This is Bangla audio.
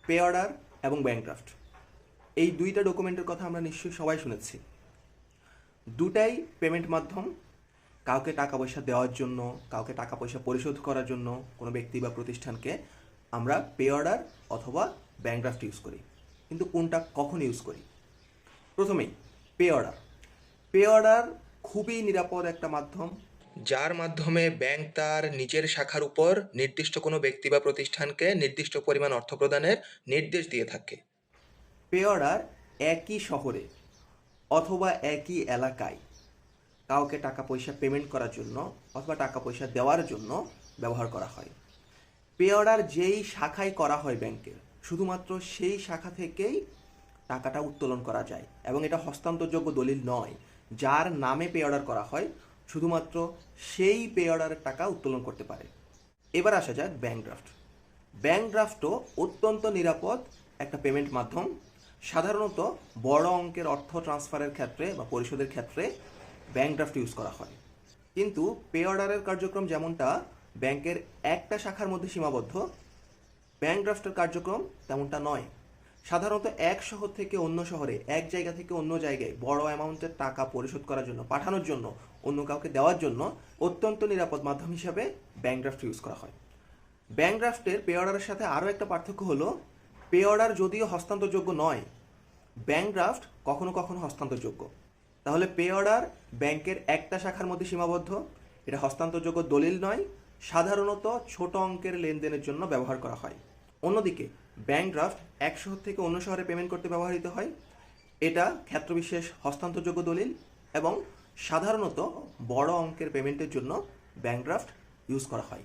পে অর্ডার এবং ব্যাংক ড্রাফট, এই দুইটা ডকুমেন্টের কথা আমরা নিশ্চয়ই সবাই শুনেছি। দুটাই পেমেন্ট মাধ্যম। কাউকে টাকা পয়সা দেওয়ার জন্য, কাউকে টাকা পয়সা পরিশোধ করার জন্য কোনো ব্যক্তি বা প্রতিষ্ঠানকে আমরা পে অর্ডার অথবা ব্যাংক ড্রাফট ইউজ করি। কিন্তু কোনটা কখন ইউজ করি? প্রথমেই পে অর্ডার। পে অর্ডার খুবই নিরাপদ একটা মাধ্যম, যার মাধ্যমে ব্যাংক তার নিজের শাখার উপর নির্দিষ্ট কোনো ব্যক্তি বা প্রতিষ্ঠানকে নির্দিষ্ট পরিমাণ অর্থ প্রদানের নির্দেশ দিয়ে থাকে। পে অর্ডার একই শহরে অথবা একই এলাকায় কাউকে টাকা পয়সা পেমেন্ট করার জন্য অথবা টাকা পয়সা দেওয়ার জন্য ব্যবহার করা হয়। পে অর্ডার যেই শাখায় করা হয় ব্যাংকের, শুধুমাত্র সেই শাখা থেকেই টাকাটা উত্তোলন করা যায় এবং এটা হস্তান্তরযোগ্য দলিল নয়। যার নামে পে অর্ডার করা হয় শুধুমাত্র সেই পে অর্ডারের টাকা উত্তোলন করতে পারে। এবার আসা যাক ব্যাংক ড্রাফট। ব্যাংক ড্রাফটও অত্যন্ত নিরাপদ একটা পেমেন্ট মাধ্যম। সাধারণত বড় অঙ্কের অর্থ ট্রান্সফারের ক্ষেত্রে বা পরিশোধের ক্ষেত্রে ব্যাংক ড্রাফট ইউজ করা হয়। কিন্তু পে অর্ডারের কার্যক্রম যেমনটা ব্যাংকের একটা শাখার মধ্যে সীমাবদ্ধ, ব্যাংক ড্রাফটের কার্যক্রম তেমনটা নয়। সাধারণত এক শহর থেকে অন্য শহরে, এক জায়গা থেকে অন্য জায়গায় বড় অ্যামাউন্টের টাকা পরিশোধ করার জন্য, পাঠানোর জন্য, অন্য কাউকে দেওয়ার জন্য অত্যন্ত নিরাপদ মাধ্যম হিসাবে ব্যাংক ড্রাফট ইউজ করা হয়। ব্যাংক ড্রাফটের পে অর্ডারের সাথে আরও একটা পার্থক্য হলো, পে অর্ডার যদিও হস্তান্তরযোগ্য নয়, ব্যাংক ড্রাফট কখনো কখনো হস্তান্তরযোগ্য। তাহলে পে অর্ডার ব্যাংকের একটা শাখার মধ্যে সীমাবদ্ধ, এটা হস্তান্তরযোগ্য দলিল নয়, সাধারণত ছোট অঙ্কের লেনদেনের জন্য ব্যবহার করা হয়। অন্যদিকে ব্যাংক ড্রাফট এক শহর থেকে অন্য শহরে পেমেন্ট করতে ব্যবহৃত হয়। এটা ক্ষেত্রবিশেষ হস্তান্তরযোগ্য দলিল এবং সাধারণত বড় অঙ্কের পেমেন্টের জন্য ব্যাংক ড্রাফট ইউজ করা হয়।